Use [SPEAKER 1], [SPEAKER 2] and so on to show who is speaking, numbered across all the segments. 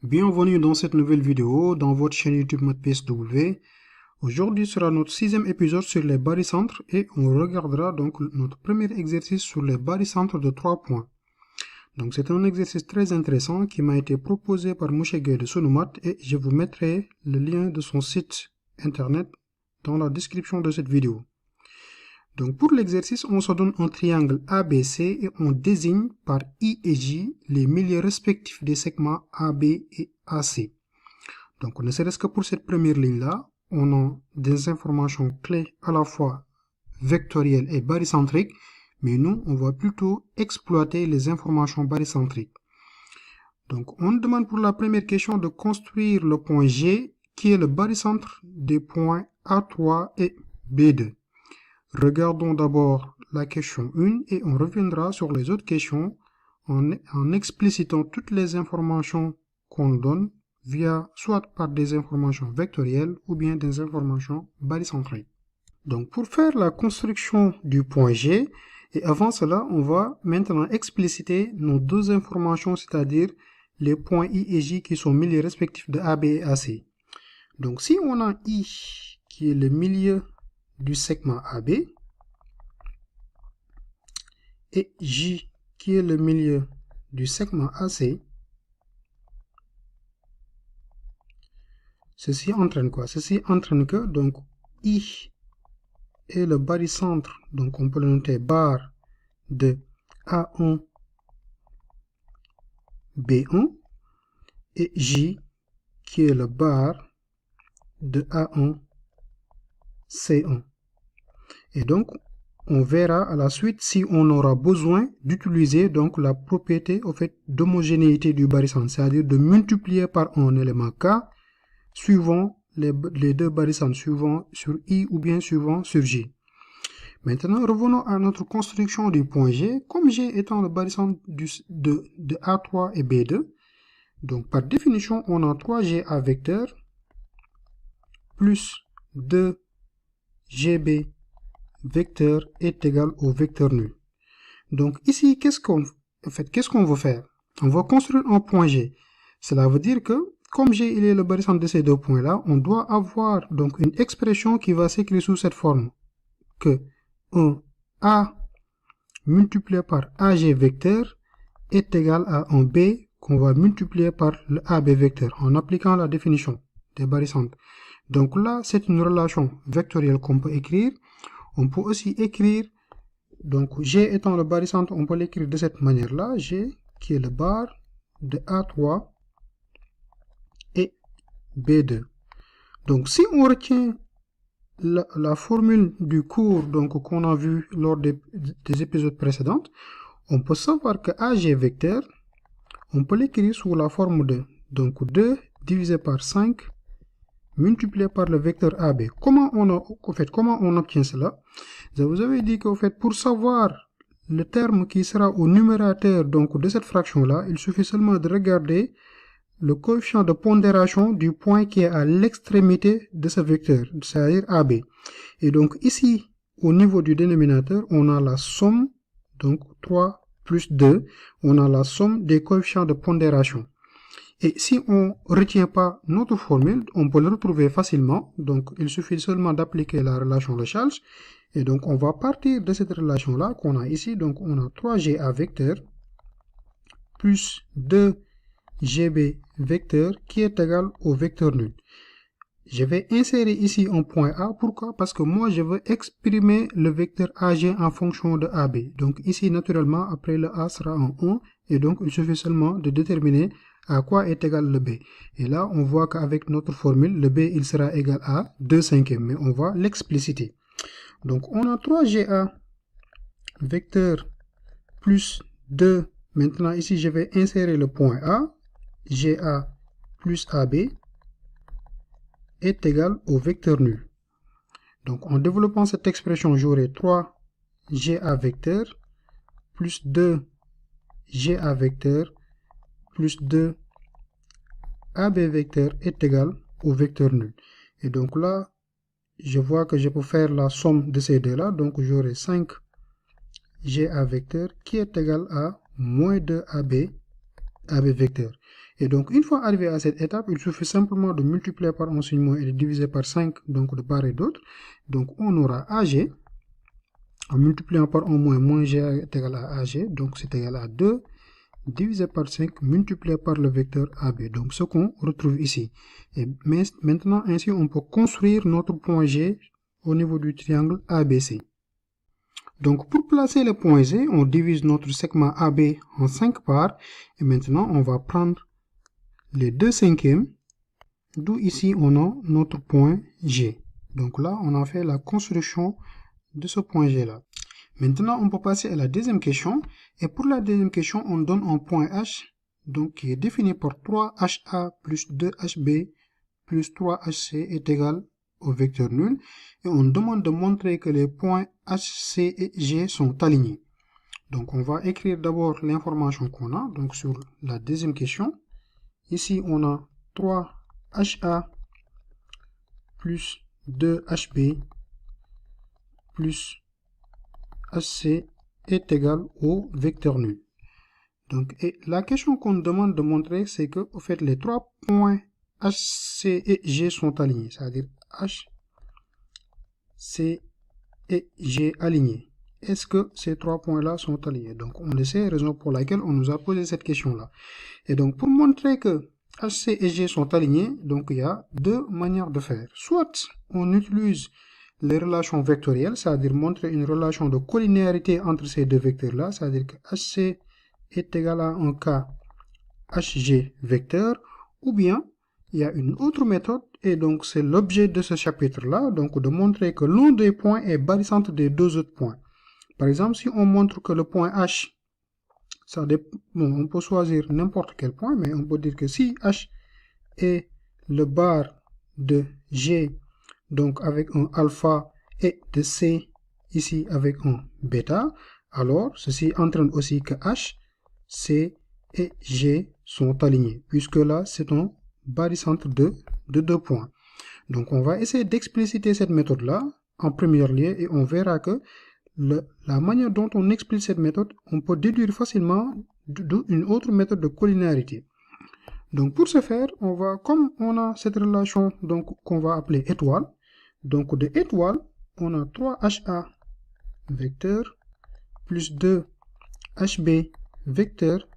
[SPEAKER 1] Bienvenue dans cette nouvelle vidéo dans votre chaîne YouTube MathPSW. Aujourd'hui sera notre 6e épisode sur les barycentres et on regardera donc notre premier exercice sur les barycentres de 3 points. Donc c'est un exercice très intéressant qui m'a été proposé par Mouché Gueye de Sonomat et je vous mettrai le lien de son site internet dans la description de cette vidéo. Donc pour l'exercice, on se donne un triangle ABC et on désigne par I et J les milieux respectifs des segments AB et AC. Donc ne serait-ce que pour cette première ligne-là, on a des informations clés à la fois vectorielles et barycentriques, mais nous, on va plutôt exploiter les informations barycentriques. Donc on demande pour la première question de construire le point G qui est le barycentre des points A3 et B2. Regardons d'abord la question 1 et on reviendra sur les autres questions en explicitant toutes les informations qu'on donne via soit par des informations vectorielles ou bien des informations barycentriques. Donc pour faire la construction du point G, et avant cela, on va maintenant expliciter nos deux informations, c'est-à-dire les points I et J qui sont milieux respectifs de AB et AC. Donc si on a I qui est le milieu du segment AB et J qui est le milieu du segment AC, ceci entraîne quoi? Ceci entraîne que donc I est le barycentre, donc on peut le noter bar de A1 B1 et J qui est le bar de A1 C1. Et donc on verra à la suite si on aura besoin d'utiliser donc la propriété au fait d'homogénéité du barycentre, c'est-à-dire de multiplier par un élément K suivant les deux barycentres, suivant sur I ou bien suivant sur J. Maintenant, revenons à notre construction du point G. Comme G étant le barycentre de A3 et B2, donc par définition, on a 3GA vecteurs plus 2GB vecteur est égal au vecteur nul. Donc ici, qu'est-ce qu'on veut faire? On va construire un point G. Cela veut dire que, comme G il est le barycentre de ces deux points-là, on doit avoir donc une expression qui va s'écrire sous cette forme. Que un A multiplié par AG vecteur est égal à un B qu'on va multiplier par le AB vecteur en appliquant la définition des barycentres. Donc là, c'est une relation vectorielle qu'on peut écrire. On peut aussi écrire, donc G étant le barycentre, on peut l'écrire de cette manière-là, G qui est le bar de A3 et B2. Donc si on retient la formule du cours qu'on a vu lors des épisodes précédents, on peut savoir que AG vecteur, on peut l'écrire sous la forme de donc 2 divisé par 5 multiplié par le vecteur AB. Comment on obtient cela? Je vous avais dit qu'au fait, pour savoir le terme qui sera au numérateur donc de cette fraction-là, il suffit seulement de regarder le coefficient de pondération du point qui est à l'extrémité de ce vecteur, c'est-à-dire AB. Et donc ici, au niveau du dénominateur, on a la somme, donc 3 plus 2, on a la somme des coefficients de pondération. Et si on ne retient pas notre formule, on peut le retrouver facilement. Donc il suffit seulement d'appliquer la relation de Charles. Et donc on va partir de cette relation-là qu'on a ici. Donc on a 3GA vecteur plus 2GB vecteur qui est égal au vecteur nul. Je vais insérer ici un point A. Pourquoi? Parce que moi, je veux exprimer le vecteur AG en fonction de AB. Donc ici, naturellement, après le A sera en 1. Et donc, il suffit seulement de déterminer à quoi est égal le B. Et là, on voit qu'avec notre formule, le B, il sera égal à 2 cinquièmes. Mais on va l'expliciter. Donc, on a 3GA vecteur plus 2. Maintenant, ici, je vais insérer le point A. GA plus AB est égal au vecteur nul. Donc en développant cette expression, j'aurai 3GA vecteur plus 2GA vecteur plus 2AB vecteur est égal au vecteur nul. Et donc là, je vois que je peux faire la somme de ces deux-là. Donc j'aurai 5GA vecteur qui est égal à moins 2AB vecteur. Et donc, une fois arrivé à cette étape, il suffit simplement de multiplier par un signe moins et de diviser par 5, donc de part et d'autre. Donc, on aura AG, en multipliant par un moins G est égal à AG, donc c'est égal à 2, divisé par 5, multiplié par le vecteur AB. Donc, ce qu'on retrouve ici. Et maintenant, ainsi, on peut construire notre point G au niveau du triangle ABC. Donc, pour placer le point G, on divise notre segment AB en 5 parts. Et maintenant, on va prendre les 2 cinquièmes, d'où ici, on a notre point G. Donc là, on a fait la construction de ce point G-là. Maintenant, on peut passer à la deuxième question. Et pour la deuxième question, on donne un point H, donc qui est défini par 3HA plus 2HB plus 3HC est égal au vecteur nul. Et on demande de montrer que les points H, C et G sont alignés. Donc, on va écrire d'abord l'information qu'on a. Donc, sur la deuxième question, ici, on a 3HA plus 2HB plus HC est égal au vecteur nul. Donc, et la question qu'on demande de montrer, c'est que, au fait, les trois points H, C et G sont alignés. C'est-à-dire H, C et G alignés. Est-ce que ces trois points-là sont alignés? Donc, on le sait, raison pour laquelle on nous a posé cette question-là. Et donc, pour montrer que H, C et G sont alignés, donc il y a deux manières de faire. Soit on utilise les relations vectorielles, c'est-à-dire montrer une relation de collinéarité entre ces deux vecteurs-là, c'est-à-dire que HC est égal à un cas HG vecteur, ou bien il y a une autre méthode, et donc c'est l'objet de ce chapitre-là, donc de montrer que l'un des points est barycentre des deux autres points. Par exemple, si on montre que le point H, bon, on peut choisir n'importe quel point, mais on peut dire que si H est le bar de G, donc avec un alpha, et de C ici avec un bêta, alors ceci entraîne aussi que H, C et G sont alignés, puisque là c'est un barycentre de deux points. Donc on va essayer d'expliciter cette méthode-là en premier lieu et on verra que la manière dont on explique cette méthode, on peut déduire facilement d'une autre méthode de collinéarité. Donc pour ce faire, comme on a cette relation qu'on va appeler étoile, donc de étoile, on a 3HA vecteur plus 2HB vecteur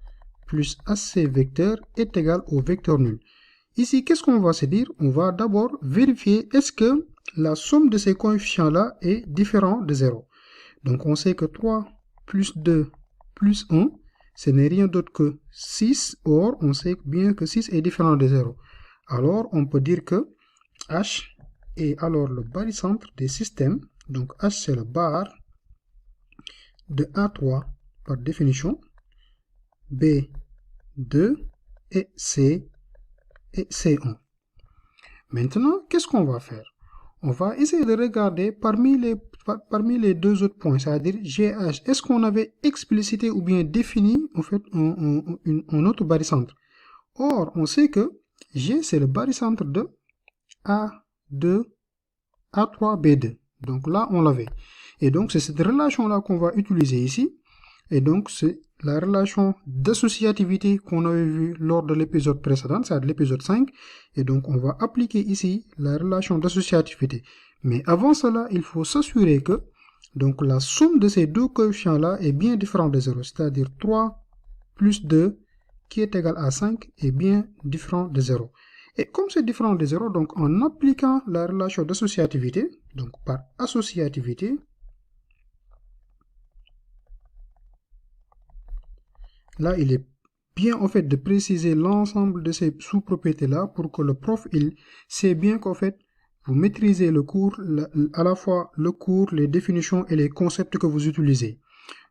[SPEAKER 1] plus HC vecteur est égal au vecteur nul. Ici, qu'est-ce qu'on va se dire? On va d'abord vérifier est-ce que la somme de ces coefficients-là est différente de 0. Donc on sait que 3 plus 2 plus 1, ce n'est rien d'autre que 6. Or, on sait bien que 6 est différent de 0. Alors, on peut dire que H est alors le barycentre des systèmes. Donc H, c'est le bar de A3 par définition, B2 et C et C1. Maintenant, qu'est-ce qu'on va faire? On va essayer de regarder parmi les deux autres points, c'est-à-dire GH, est-ce qu'on avait explicité ou bien défini en fait un autre barycentre? Or, on sait que G, c'est le barycentre de A2, A3, B2. Donc là, on l'avait. Et donc, c'est cette relation-là qu'on va utiliser ici. Et donc, c'est la relation d'associativité qu'on avait vue lors de l'épisode précédent, c'est-à-dire l'épisode 5. Et donc, on va appliquer ici la relation d'associativité. Mais avant cela, il faut s'assurer que donc, la somme de ces deux coefficients-là est bien différente de 0. C'est-à-dire 3 plus 2 qui est égal à 5 est bien différent de 0. Et comme c'est différent de 0, donc en appliquant la relation d'associativité, donc par associativité, là, il est bien en fait de préciser l'ensemble de ces sous-propriétés-là pour que le prof, il sait bien qu'en fait, vous maîtrisez le cours, à la fois le cours, les définitions et les concepts que vous utilisez.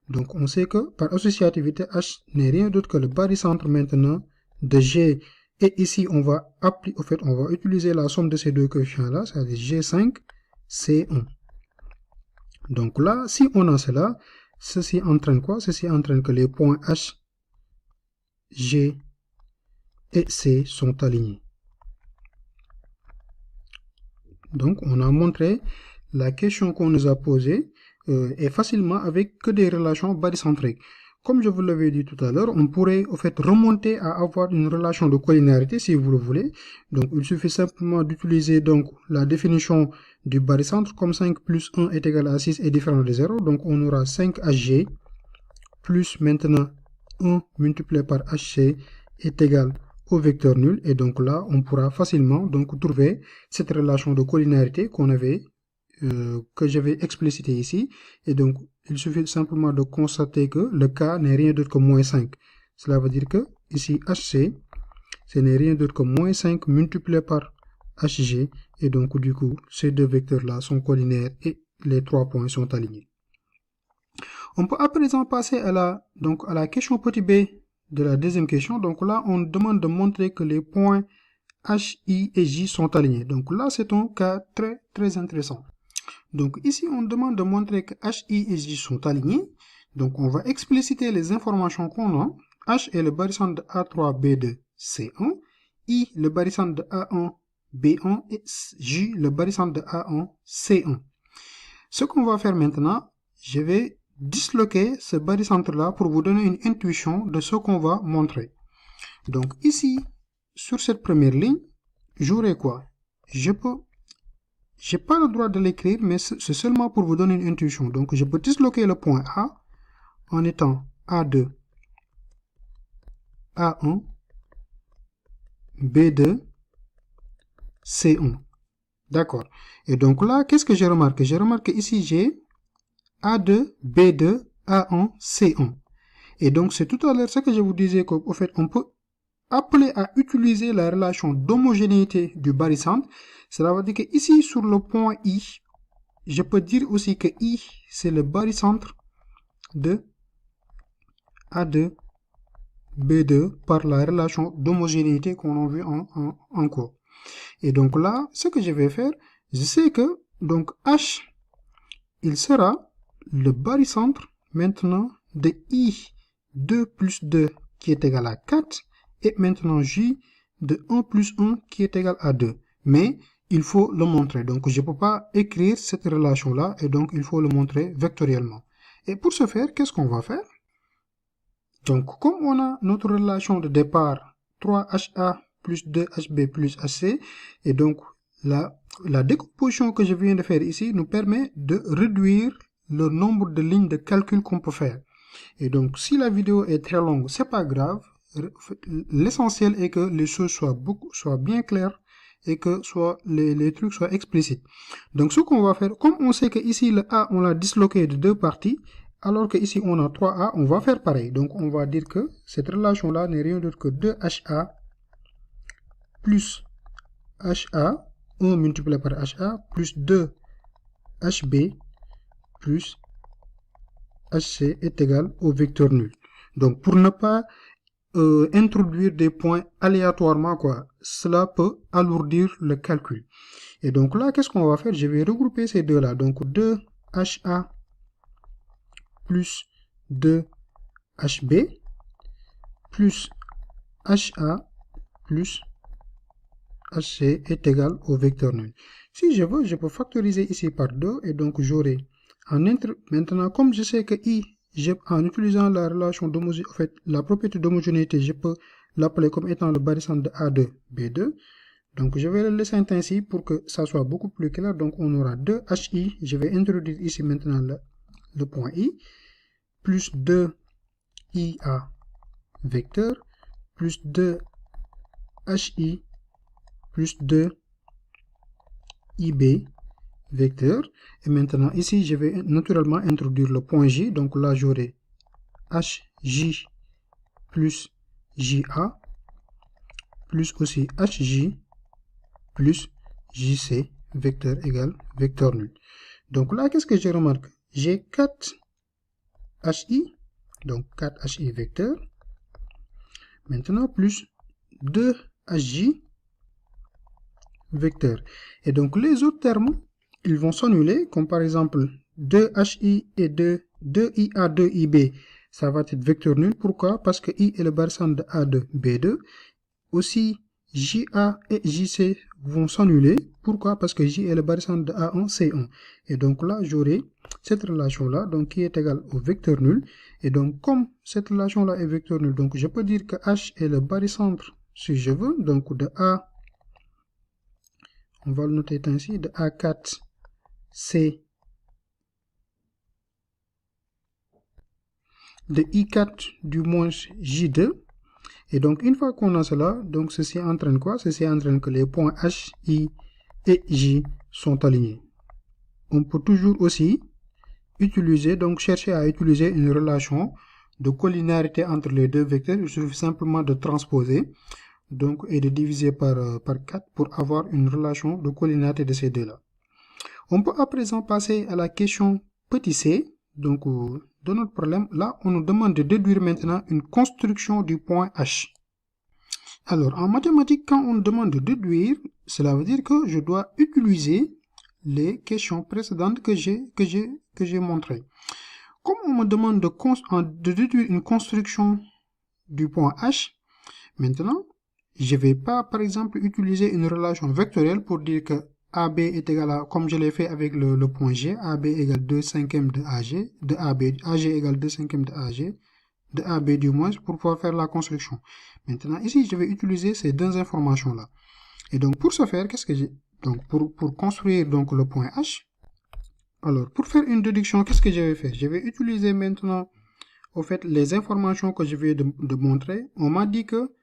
[SPEAKER 1] Donc, on sait que par associativité, H n'est rien d'autre que le barycentre maintenant de G. Et ici, on va utiliser la somme de ces deux coefficients-là, c'est-à-dire G5, C1. Donc là, si on a cela, ceci entraîne quoi? Ceci entraîne que les points H, G et C sont alignés. Donc, on a montré la question qu'on nous a posée est facilement avec que des relations barycentriques. comme je vous l'avais dit tout à l'heure, on pourrait au fait remonter à avoir une relation de collinéarité si vous le voulez. Donc il suffit simplement d'utiliser donc la définition du barycentre, comme 5 plus 1 est égal à 6 est différent de 0. Donc on aura 5HG plus maintenant 1 multiplié par HC est égal au vecteur nul. Et donc là, on pourra facilement donc trouver cette relation de collinéarité qu'on avait que j'avais explicité ici. Et donc, il suffit simplement de constater que le K n'est rien d'autre que moins 5. Cela veut dire que ici, HC, ce n'est rien d'autre que moins 5 multiplié par HG. Et donc, du coup, ces deux vecteurs-là sont collinaires et les trois points sont alignés. On peut à présent passer à la question petit b de la deuxième question. Donc là, on demande de montrer que les points H, I et J sont alignés. Donc là, c'est un cas très intéressant. Donc ici, on demande de montrer que H, I et J sont alignés. Donc on va expliciter les informations qu'on a. H est le barycentre de A3, B2, C1. I, le barycentre de A1, B1. Et J, le barycentre de A1, C1. Ce qu'on va faire maintenant, je vais disloquer ce barycentre-là pour vous donner une intuition de ce qu'on va montrer. Donc ici, sur cette première ligne, j'aurai quoi? J'ai pas le droit de l'écrire, mais c'est seulement pour vous donner une intuition. Donc je peux disloquer le point A en étant A2, A1, B2, C1. D'accord. Et donc là, qu'est-ce que j'ai remarqué? J'ai remarqué ici, j'ai A2, B2, A1, C1. Et donc, c'est tout à l'heure ce que je vous disais qu'au fait, on peut appeler à utiliser la relation d'homogénéité du barycentre. Cela veut dire que ici, sur le point I, je peux dire aussi que I, c'est le barycentre de A2, B2 par la relation d'homogénéité qu'on a vu en cours. Et donc là, ce que je vais faire, je sais que donc H, il sera le barycentre maintenant de I2 plus 2 qui est égal à 4 et maintenant J de 1 plus 1 qui est égal à 2. Mais il faut le montrer. Donc je ne peux pas écrire cette relation-là et donc il faut le montrer vectoriellement. Et pour ce faire, qu'est-ce qu'on va faire? Donc comme on a notre relation de départ 3HA plus 2HB plus HC et donc la décomposition que je viens de faire ici nous permet de réduire le nombre de lignes de calcul qu'on peut faire. Et donc, si la vidéo est très longue, c'est pas grave. L'essentiel est que les choses soient bien claires et que les trucs soient explicites. Donc, ce qu'on va faire, comme on sait que ici, le A, on l'a disloqué de deux parties, alors que ici, on a 3A, on va faire pareil. Donc, on va dire que cette relation-là n'est rien d'autre que 2HA plus HA, 1 multiplié par HA, plus 2HB, plus HC est égal au vecteur nul. Donc, pour ne pas introduire des points aléatoirement, cela peut alourdir le calcul. Et donc là, qu'est-ce qu'on va faire? Je vais regrouper ces deux-là. Donc, 2HA plus 2HB plus HA plus HC est égal au vecteur nul. Si je veux, je peux factoriser ici par 2 et donc j'aurai maintenant, comme je sais que I, en utilisant la relation d'homogénéité, en fait, la propriété d'homogénéité, je peux l'appeler comme étant le barycentre de A2, B2. Donc, je vais le laisser ainsi pour que ça soit beaucoup plus clair. Donc, on aura 2HI. Je vais introduire ici maintenant le point I, plus 2IA vecteur, plus 2HI, plus 2IB vecteur. Et maintenant, ici, je vais naturellement introduire le point J. Donc là, j'aurai HJ plus JA plus aussi HJ plus JC vecteur égal vecteur nul. Donc là, qu'est-ce que je remarque? J'ai 4 HI, donc 4 HI vecteur. Maintenant, plus 2 HJ vecteur. Et donc, les autres termes, ils vont s'annuler, comme par exemple 2HI et 2IA, 2IB, ça va être vecteur nul. Pourquoi? Parce que I est le barycentre de A2, B2. Aussi, JA et JC vont s'annuler. Pourquoi? Parce que J est le barycentre de A1, C1. Et donc là, j'aurai cette relation-là, donc qui est égale au vecteur nul. Et donc, comme cette relation-là est vecteur nul, donc je peux dire que H est le barycentre, si je veux, donc de A, on va le noter ainsi, de A4, C, de I4 du moins J2. Et donc, une fois qu'on a cela, donc ceci entraîne quoi? Ceci entraîne que les points H, I et J sont alignés. On peut toujours aussi utiliser, donc chercher à utiliser une relation de collinéarité entre les deux vecteurs. Il suffit simplement de transposer donc, et de diviser par 4 pour avoir une relation de collinéarité de ces deux-là. On peut à présent passer à la question petit c. Donc, de notre problème, là, on nous demande de déduire maintenant une construction du point H. Alors, en mathématiques, quand on demande de déduire, cela veut dire que je dois utiliser les questions précédentes que j'ai montrées. Comme on me demande de déduire une construction du point H, maintenant, je ne vais pas, par exemple, utiliser une relation vectorielle pour dire que AB est égal à, comme je l'ai fait avec le point G, AB égale 2/5 de AG, de AB, AG égale 2/5 de AG, de AB du moins, pour pouvoir faire la construction. Maintenant, ici, je vais utiliser ces deux informations-là. Et donc, pour ce faire, qu'est-ce que j'ai? Donc, pour construire donc, le point H, alors, pour faire une déduction, qu'est-ce que je vais faire? Je vais utiliser maintenant, au fait, les informations que je viens de montrer. On m'a dit que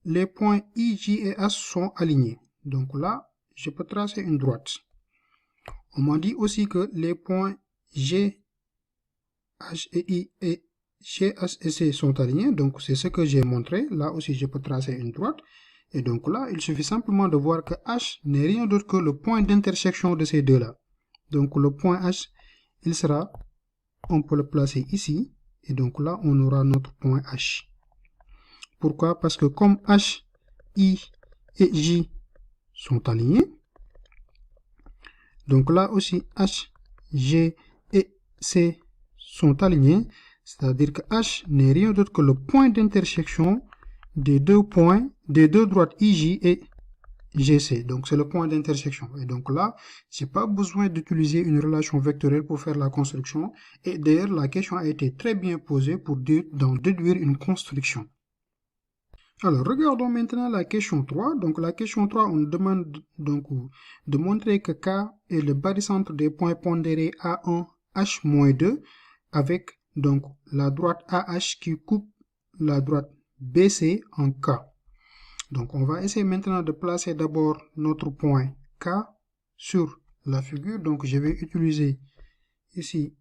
[SPEAKER 1] les points I, J et H sont alignés. Donc là, je peux tracer une droite. On m'a dit aussi que les points G, H et I et G, H et C sont alignés. Donc c'est ce que j'ai montré. Là aussi, je peux tracer une droite. Et donc là, il suffit simplement de voir que H n'est rien d'autre que le point d'intersection de ces deux-là. Donc le point H, il sera, on peut le placer ici. Et donc là, on aura notre point H. Pourquoi? Parce que comme H, I et J sont alignés, donc là aussi H, G et C sont alignés, c'est-à-dire que H n'est rien d'autre que le point d'intersection des deux points, des deux droites IJ et GC. Donc c'est le point d'intersection. Et donc là, j'ai pas besoin d'utiliser une relation vectorielle pour faire la construction. Et d'ailleurs, la question a été très bien posée pour déduire une construction. Alors, regardons maintenant la question 3. Donc, la question 3, on nous demande donc de montrer que K est le barycentre des points pondérés A1, H-2 avec donc la droite AH qui coupe la droite BC en K. Donc, on va essayer maintenant de placer d'abord notre point K sur la figure. Donc, je vais utiliser ici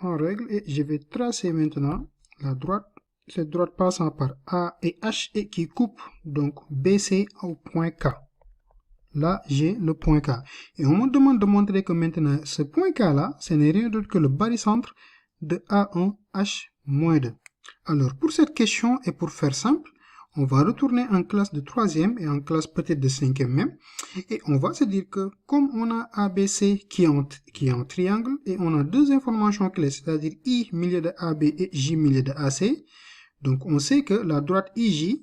[SPEAKER 1] ma règle et je vais tracer maintenant la droite. Cette droite passant par A et H et qui coupe donc BC au point K. Là, j'ai le point K. Et on me demande de montrer que maintenant, ce point K là, ce n'est rien d'autre que le barycentre de A1 H-2. Alors, pour cette question et pour faire simple, on va retourner en classe de 3e et en classe peut-être de 5e même. Et on va se dire que comme on a ABC qui est en triangle et on a deux informations clés, c'est-à-dire I milieu de AB et J milieu de AC, donc, on sait que la droite IJ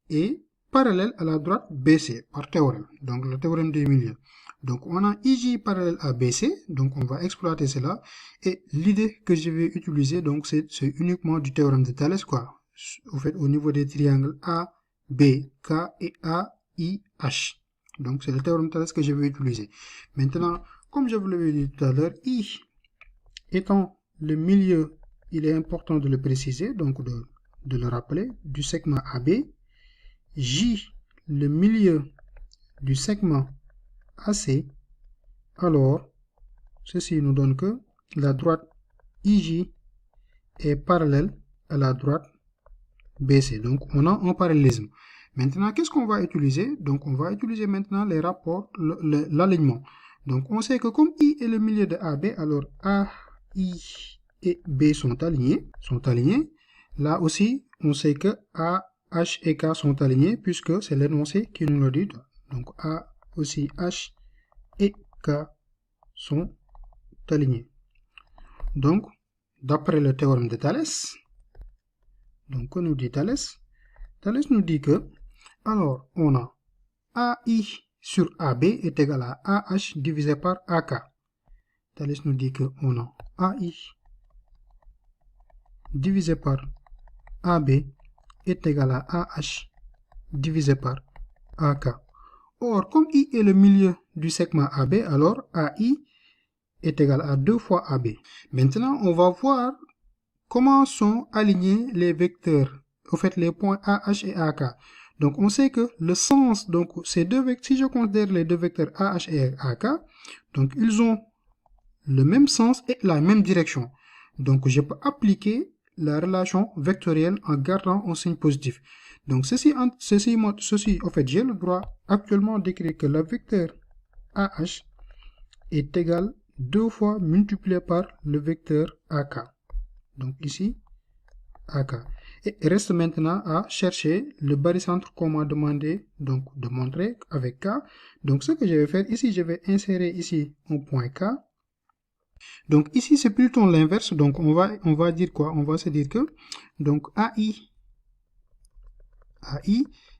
[SPEAKER 1] est parallèle à la droite BC par théorème. Donc, le théorème des milieux. Donc, on a IJ parallèle à BC. Donc, on va exploiter cela. Et l'idée que je vais utiliser, donc, c'est uniquement du théorème de Thalès, quoi. Au fait, au niveau des triangles A, B, K et A, I, H. Donc, c'est le théorème de Thalès que je vais utiliser. Maintenant, comme je vous l'avais dit tout à l'heure, I étant le milieu, il est important de le préciser, donc de le rappeler, du segment AB, J, le milieu du segment AC, alors, ceci nous donne que la droite IJ est parallèle à la droite BC. Donc, on a un parallélisme. Maintenant, qu'est-ce qu'on va utiliser? Donc, on va utiliser maintenant les rapports, l'alignement. Donc, on sait que comme I est le milieu de AB, alors A, I et B sont alignés. Là aussi, on sait que A, H et K sont alignés puisque c'est l'énoncé qui nous le dit. Donc A aussi, H et K sont alignés. Donc, d'après le théorème de Thalès, donc que nous dit Thalès? Thalès nous dit que, alors, on a AI sur AB est égal à AH divisé par AK. Thalès nous dit qu'on a AI divisé par AB est égal à AH divisé par AK. Or, comme I est le milieu du segment AB, alors AI est égal à 2 fois AB. Maintenant, on va voir comment sont alignés les vecteurs, au fait les points AH et AK. Donc on sait que le sens, donc ces deux vecteurs, si je considère les deux vecteurs AH et AK, donc ils ont le même sens et la même direction. Donc je peux appliquer la relation vectorielle en gardant un signe positif. Donc ceci en fait, j'ai le droit actuellement d'écrire que le vecteur AH est égal 2 fois multiplié par le vecteur AK. Donc ici, AK. Et il reste maintenant à chercher le barycentre qu'on m'a demandé donc de montrer avec K. Donc ce que je vais faire ici, je vais insérer ici un point K. Donc ici, c'est plutôt l'inverse. Donc on va dire quoi? On va se dire que donc AI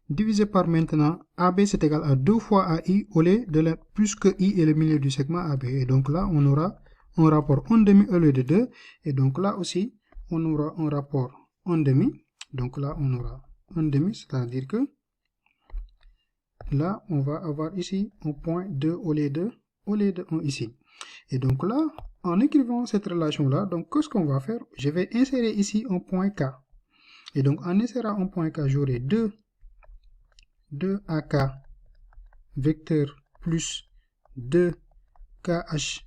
[SPEAKER 1] divisé par maintenant AB c'est égal à 2 fois AI au lieu de la, puisque I est le milieu du segment AB. Et donc là, on aura un rapport 1/2 au lieu de 2. Et donc là aussi, on aura un rapport 1/2. Donc là, on aura 1/2, c'est-à-dire que là, on va avoir ici un point 2 au lieu de 1 ici. Et donc là, en écrivant cette relation-là, donc qu'est-ce qu'on va faire? Je vais insérer ici un point K. Et donc en insérant un point K, j'aurai 2 AK vecteur plus 2 KH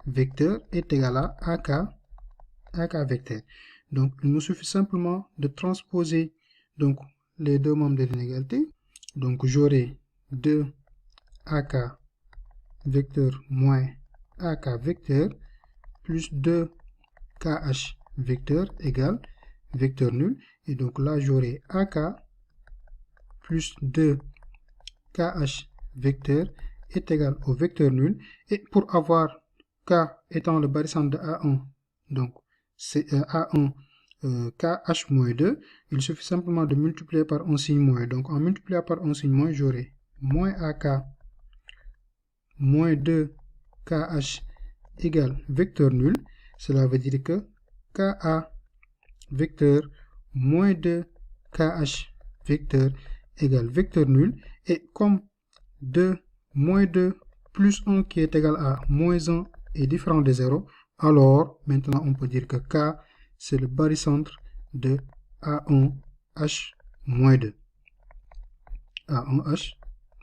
[SPEAKER 1] vecteur est égal à AK vecteur. Donc il nous suffit simplement de transposer donc les deux membres de l'inégalité. Donc j'aurai 2 AK vecteur moins AK vecteur plus 2 KH vecteur égale vecteur nul. Et donc là j'aurai AK plus 2 KH vecteur est égal au vecteur nul. Et pour avoir K étant le barycentre de A1, donc c'est A1 KH moins 2, il suffit simplement de multiplier par un signe moins. Donc en multipliant par un signe moins, j'aurai moins AK moins 2 KH égale vecteur nul. Cela veut dire que KA vecteur moins 2 KH vecteur égale vecteur nul. Et comme 2 moins 2 plus 1 qui est égal à moins 1 est différent de 0, alors maintenant on peut dire que K c'est le barycentre de A1H moins 2. A1H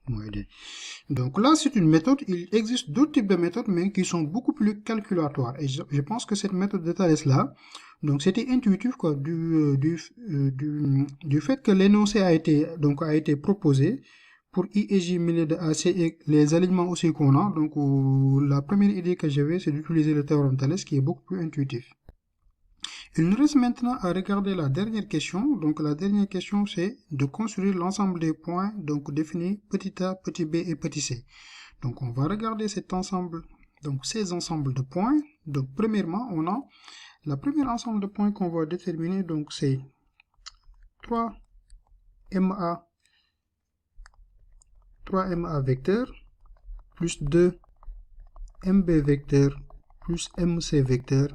[SPEAKER 1] moins 2. Donc là c'est une méthode, il existe d'autres types de méthodes mais qui sont beaucoup plus calculatoires. Et je pense que cette méthode de Thalès là, donc c'était intuitif quoi, du fait que l'énoncé a été proposé pour I et J milieu de AC et les alignements aussi qu'on a. Donc la première idée que j'avais, c'est d'utiliser le théorème de Thalès qui est beaucoup plus intuitif. Il nous reste maintenant à regarder la dernière question. Donc la dernière question, c'est de construire l'ensemble des points donc définis petit a, petit b et petit c. Donc on va regarder cet ensemble, donc ces ensembles de points. Donc premièrement, on a la première ensemble de points qu'on va déterminer, donc c'est 3MA vecteur plus 2MB vecteur plus MC vecteur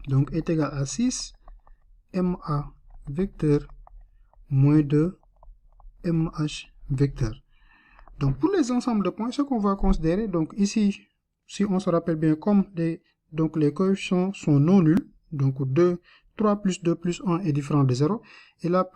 [SPEAKER 1] donc est égal à 6MA vecteur moins 2MH vecteur. Donc pour les ensembles de points, ce qu'on va considérer, donc ici, si on se rappelle bien, comme les coefficients sont non nuls, donc 3 plus 2 plus 1 est différent de 0, et là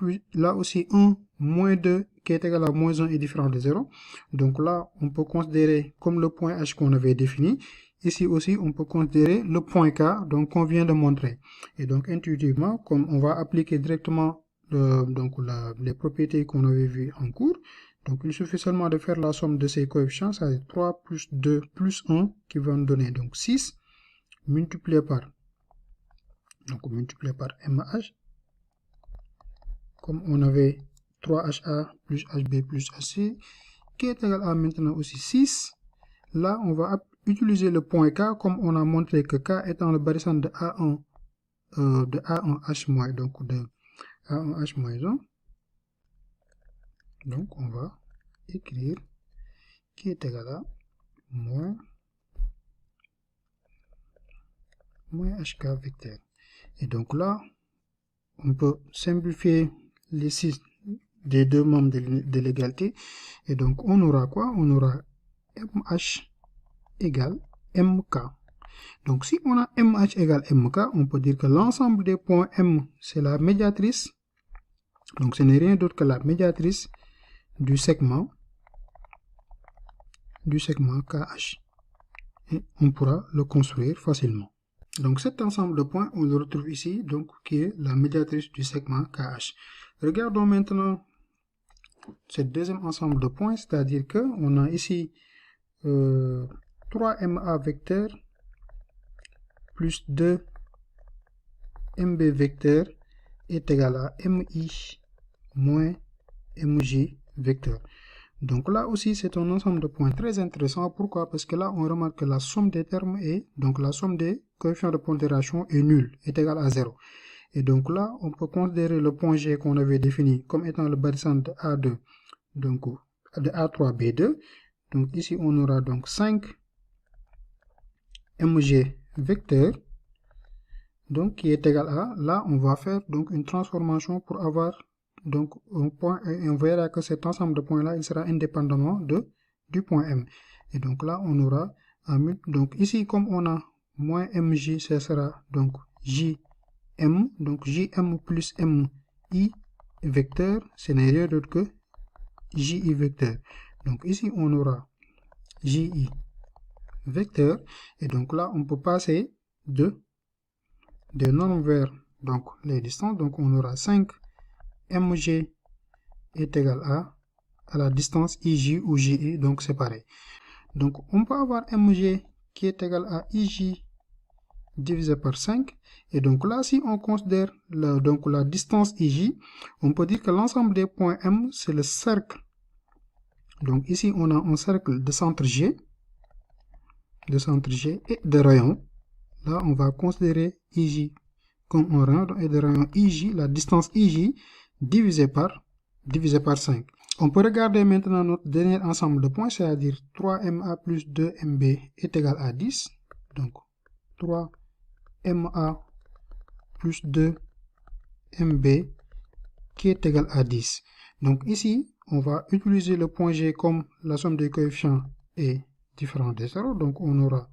[SPEAKER 1] aussi 1 moins 2 qui est égal à moins 1 est différent de 0. Donc là, on peut considérer comme le point H qu'on avait défini. Ici aussi, on peut considérer le point K, donc qu'on vient de montrer. Et donc intuitivement, comme on va appliquer directement les propriétés qu'on avait vues en cours, donc il suffit seulement de faire la somme de ces coefficients, c'est-à-dire 3 plus 2 plus 1 qui va nous donner donc 6 multiplié par MH, comme on avait 3HA plus HB plus HC, qui est égal à maintenant aussi 6. Là, on va utiliser le point K, comme on a montré que K étant le barycentre de A1H-, donc de A1H-1. Donc, on va écrire qui est égal à moins HK vecteur. Et donc là, on peut simplifier les 6 des deux membres de l'égalité. Et donc, on aura quoi? On aura MH égale MK. Donc, si on a MH égale MK, on peut dire que l'ensemble des points M, c'est la médiatrice. Donc, ce n'est rien d'autre que la médiatrice du segment KH. Et on pourra le construire facilement. Donc, cet ensemble de points, on le retrouve ici, donc, qui est la médiatrice du segment KH. Regardons maintenant ce deuxième ensemble de points, c'est-à-dire que on a ici 3MA vecteur plus 2 MB vecteur est égal à MI moins MJ vecteur. Donc là aussi, c'est un ensemble de points très intéressant. Pourquoi? Parce que là, on remarque que la somme des termes est, donc la somme des coefficients de pondération est nulle, est égale à 0. Et donc là, on peut considérer le point G qu'on avait défini comme étant le barisan de A2, donc de A3, B2. Donc ici, on aura donc 5 MG vecteur, donc qui est égal à, là, on va faire donc une transformation pour avoir donc un point, et on verra que cet ensemble de points là il sera indépendamment du point M. Et donc là on aura donc ici comme on a moins MJ, ce sera donc JM, donc JM plus MI vecteur, ce n'est rien d'autre que JI vecteur. Donc ici on aura JI vecteur, et donc là on peut passer des normes vers donc les distances. Donc on aura 5 MG est égal à la distance IJ ou JI, donc c'est pareil. Donc on peut avoir MG qui est égal à IJ divisé par 5. Et donc là, si on considère donc la distance IJ, on peut dire que l'ensemble des points M, c'est le cercle. Donc ici, on a un cercle de centre G et de rayon. Là, on va considérer IJ comme un rayon, et de rayon IJ, la distance IJ divisé par 5. On peut regarder maintenant notre dernier ensemble de points, c'est-à-dire 3MA plus 2MB est égal à 10. Donc 3MA plus 2MB qui est égal à 10. Donc ici, on va utiliser le point G comme la somme des coefficients est différente de 0. Donc on aura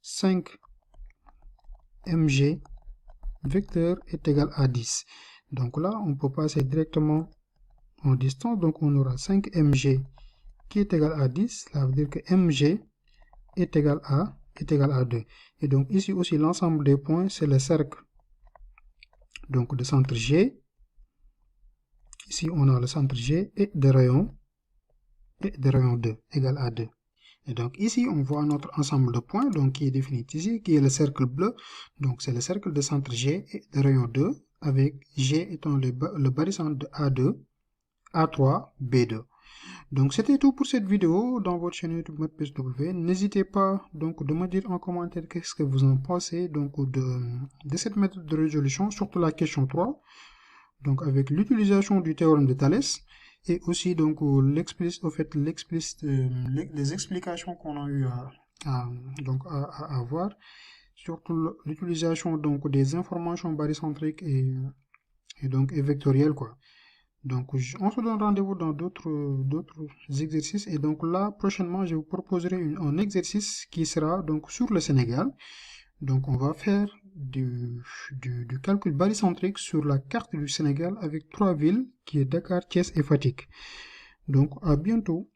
[SPEAKER 1] 5MG vecteur est égal à 10. Donc là, on peut passer directement en distance. Donc on aura 5MG qui est égal à 10. Ça veut dire que MG est égal à 2. Et donc ici aussi, l'ensemble des points, c'est le cercle donc de centre G. Ici, on a le centre G et de rayon 2 égal à 2. Et donc ici, on voit notre ensemble de points donc qui est défini ici, qui est le cercle bleu. Donc c'est le cercle de centre G et de rayon 2, avec G étant le barycentre de A2, A3, B2. Donc c'était tout pour cette vidéo dans votre chaîne YouTube MathPSW. N'hésitez pas donc de me dire en commentaire qu'est-ce que vous en pensez donc de cette méthode de résolution, surtout la question 3. Donc avec l'utilisation du théorème de Thalès. Et aussi donc les explications qu'on a eu à avoir, surtout l'utilisation donc des informations barycentriques et vectorielles quoi. Donc on se donne rendez-vous dans d'autres exercices, et donc là prochainement je vous proposerai un exercice qui sera donc sur le Sénégal. Donc on va faire du calcul barycentrique sur la carte du Sénégal avec 3 villes qui est Dakar, Thiès et Fatick. Donc à bientôt.